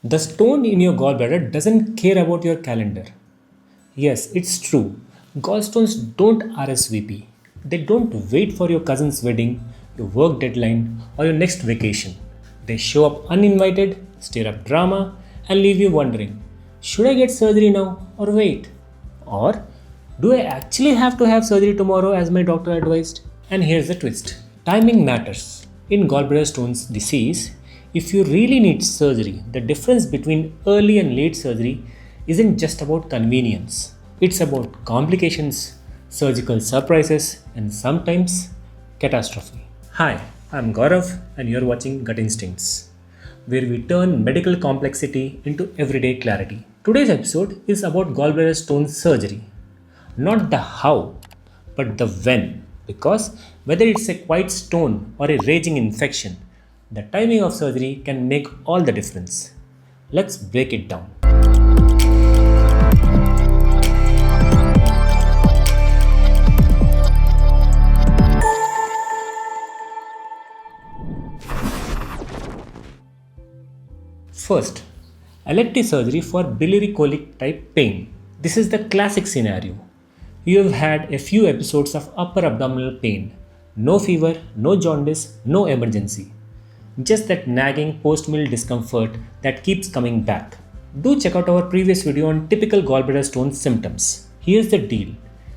The stone in your gallbladder doesn't care about your calendar. Yes, it's true. Gallstones don't RSVP. They don't wait for your cousin's wedding, your work deadline, or your next vacation. They show up uninvited, stir up drama, and leave you wondering, should I get surgery now or wait? Or do I actually have to have surgery tomorrow as my doctor advised? And here's the twist, timing matters. In gallbladder stones disease, if you really need surgery, the difference between early and late surgery isn't just about convenience. It's about complications, surgical surprises, and sometimes catastrophe. Hi, I'm Gaurav, and you're watching Gut Instincts, where we turn medical complexity into everyday clarity. Today's episode is about gallbladder stone surgery. Not the how, but the when. Because whether it's a quiet stone or a raging infection, the timing of surgery can make all the difference. Let's break it down. First, elective surgery for biliary colic type pain. This is the classic scenario. You have had a few episodes of upper abdominal pain. No fever, no jaundice, no emergency. Just that nagging post-meal discomfort that keeps coming back. Do check out our previous video on typical gallbladder stone symptoms. Here's the deal.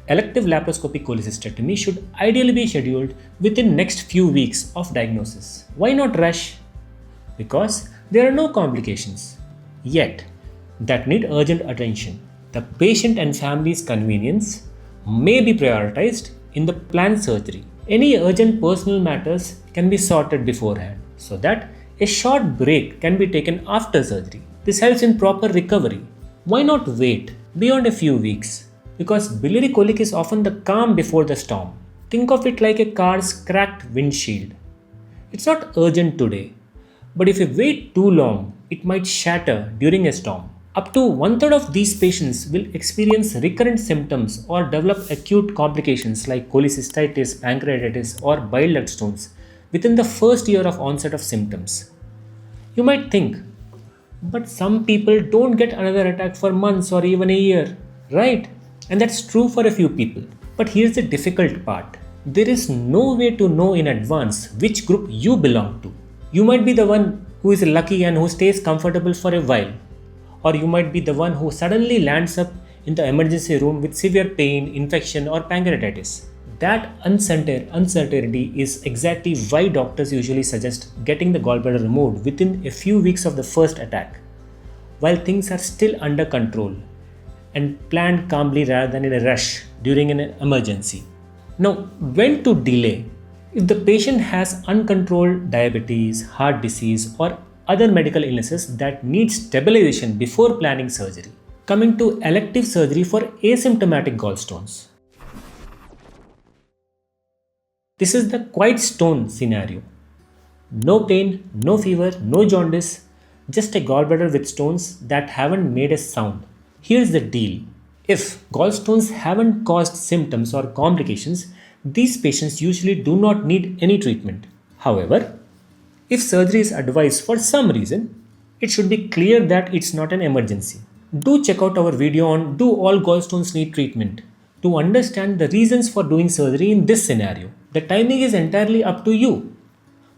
Elective laparoscopic cholecystectomy should ideally be scheduled within next few weeks of diagnosis. Why not rush? Because there are no complications yet that need urgent attention. The patient and family's convenience may be prioritized in the planned surgery. Any urgent personal matters can be sorted beforehand so that a short break can be taken after surgery. This helps in proper recovery. Why not wait beyond a few weeks? Because biliary colic is often the calm before the storm. Think of it like a car's cracked windshield. It's not urgent today, but if you wait too long, it might shatter during a storm. Up to one-third of these patients will experience recurrent symptoms or develop acute complications like cholecystitis, pancreatitis, or bile duct stones within the first year of onset of symptoms. You might think, but some people don't get another attack for months or even a year, right? And that's true for a few people. But here's the difficult part. There is no way to know in advance which group you belong to. You might be the one who is lucky and who stays comfortable for a while. Or you might be the one who suddenly lands up in the emergency room with severe pain, infection, or pancreatitis. That uncertainty is exactly why doctors usually suggest getting the gallbladder removed within a few weeks of the first attack, while things are still under control and planned calmly rather than in a rush during an emergency. Now, when to delay? If the patient has uncontrolled diabetes, heart disease, or other medical illnesses that need stabilization before planning surgery. Coming to elective surgery for asymptomatic gallstones. This is the quiet stone scenario. No pain, no fever, no jaundice, just a gallbladder with stones that haven't made a sound. Here's the deal. If gallstones haven't caused symptoms or complications, these patients usually do not need any treatment. However, if surgery is advised for some reason, it should be clear that it's not an emergency. Do check out our video on Do All Gallstones Need Treatment to understand the reasons for doing surgery in this scenario. The timing is entirely up to you.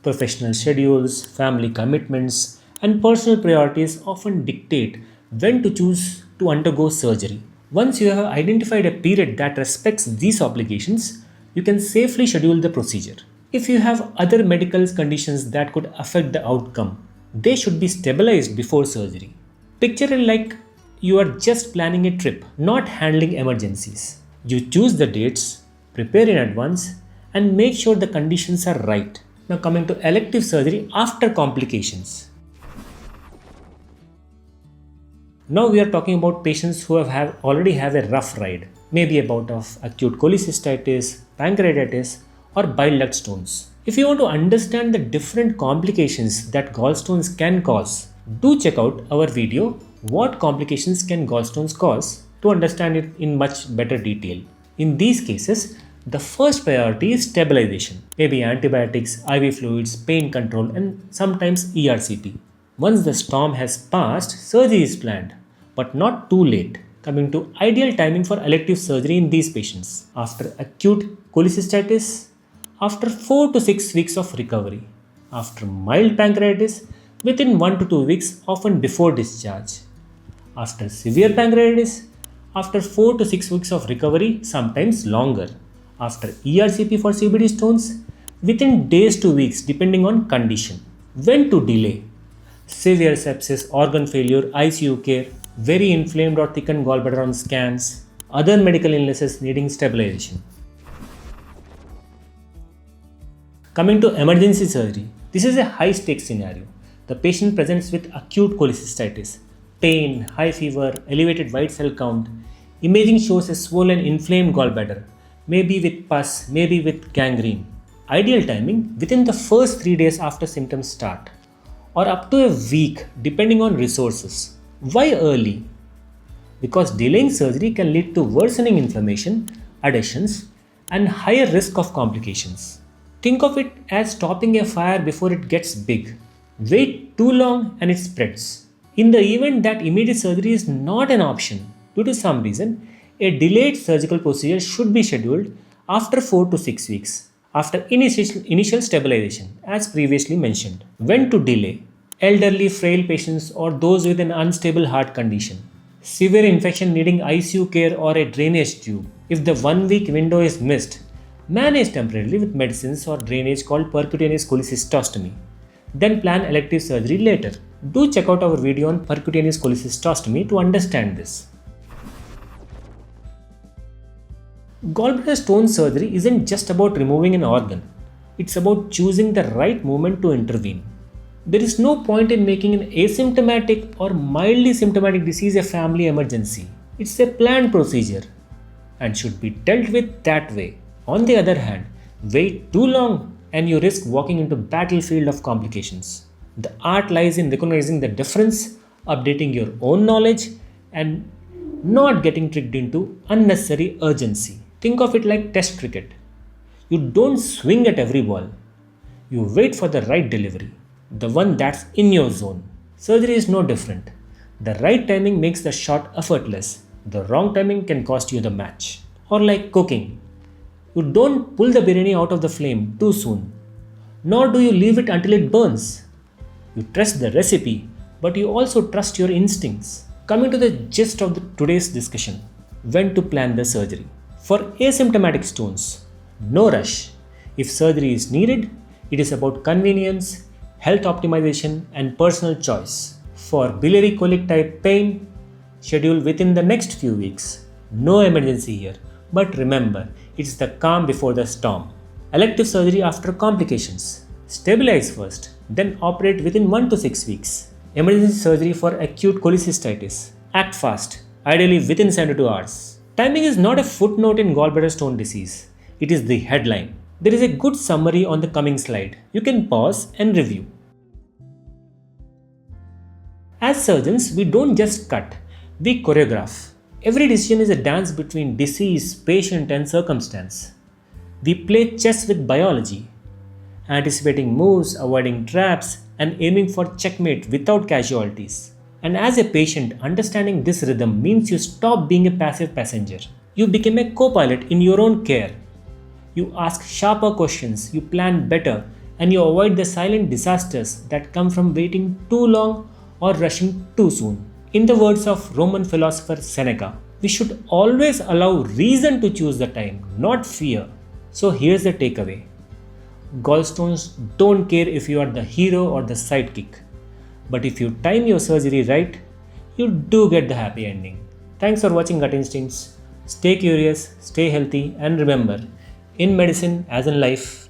Professional schedules, family commitments, and personal priorities often dictate when to choose to undergo surgery. Once you have identified a period that respects these obligations, you can safely schedule the procedure. If you have other medical conditions that could affect the outcome, they should be stabilized before surgery. Picture it like you are just planning a trip, not handling emergencies. You choose the dates, prepare in advance, and make sure the conditions are right. Now coming to elective surgery after complications. Now we are talking about patients who already have a rough ride, maybe a bout of acute cholecystitis, pancreatitis, or bile duct stones. If you want to understand the different complications that gallstones can cause, do check out our video What Complications Can Gallstones Cause to understand it in much better detail. In these cases, the first priority is stabilization, maybe antibiotics, IV fluids, pain control, and sometimes ERCP. Once the storm has passed, surgery is planned, but not too late. Coming to ideal timing for elective surgery in these patients after acute cholecystitis, after 4 to 6 weeks of recovery, after mild pancreatitis, within 1 to 2 weeks, often before discharge, after severe pancreatitis, after 4 to 6 weeks of recovery, sometimes longer, after ERCP for CBD stones, within days to weeks depending on condition. When to delay? Severe sepsis, organ failure, ICU care, very inflamed or thickened gallbladder on scans, other medical illnesses needing stabilization. Coming to emergency surgery, this is a high stakes scenario. The patient presents with acute cholecystitis, pain, high fever, elevated white cell count. Imaging shows a swollen, inflamed gallbladder, maybe with pus, maybe with gangrene. Ideal timing within the first 3 days after symptoms start, or up to a week depending on resources. Why early? Because delaying surgery can lead to worsening inflammation, adhesions, and higher risk of complications. Think of it as stopping a fire before it gets big. Wait too long and it spreads. In the event that immediate surgery is not an option due to some reason, a delayed surgical procedure should be scheduled after 4 to 6 weeks, after initial stabilization, as previously mentioned. When to delay? Elderly, frail patients or those with an unstable heart condition. Severe infection needing ICU care or a drainage tube. If the 1 week window is missed, manage temporarily with medicines or drainage called percutaneous cholecystostomy. Then plan elective surgery later. Do check out our video on percutaneous cholecystostomy to understand this. Gallbladder stone surgery isn't just about removing an organ, it's about choosing the right moment to intervene. There is no point in making an asymptomatic or mildly symptomatic disease a family emergency. It's a planned procedure and should be dealt with that way. On the other hand, wait too long and you risk walking into a battlefield of complications. The art lies in recognizing the difference, updating your own knowledge, and not getting tricked into unnecessary urgency. Think of it like test cricket. You don't swing at every ball. You wait for the right delivery, the one that's in your zone. Surgery is no different. The right timing makes the shot effortless. The wrong timing can cost you the match. Or like cooking. You don't pull the biryani out of the flame too soon, nor do you leave it until it burns. You trust the recipe, but you also trust your instincts. Coming to the gist of today's discussion, when to plan the surgery. For asymptomatic stones, no rush. If surgery is needed, it is about convenience, health optimization, and personal choice. For biliary colic type pain, schedule within the next few weeks. No emergency here, but remember, it's the calm before the storm. Elective surgery after complications. Stabilize first, then operate within 1 to 6 weeks. Emergency surgery for acute cholecystitis. Act fast, ideally within 72 hours. Timing is not a footnote in gallbladder stone disease. It is the headline. There is a good summary on the coming slide. You can pause and review. As surgeons, we don't just cut, we choreograph. Every decision is a dance between disease, patient, and circumstance. We play chess with biology, anticipating moves, avoiding traps, and aiming for checkmate without casualties. And as a patient, understanding this rhythm means you stop being a passive passenger. You become a co-pilot in your own care. You ask sharper questions, you plan better, and you avoid the silent disasters that come from waiting too long or rushing too soon. In the words of Roman philosopher Seneca, we should always allow reason to choose the time, not fear. So here's the takeaway. Gallstones don't care if you are the hero or the sidekick. But if you time your surgery right, you do get the happy ending. Thanks for watching Gut Instincts. Stay curious, stay healthy, and remember, in medicine as in life,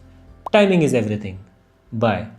timing is everything. Bye.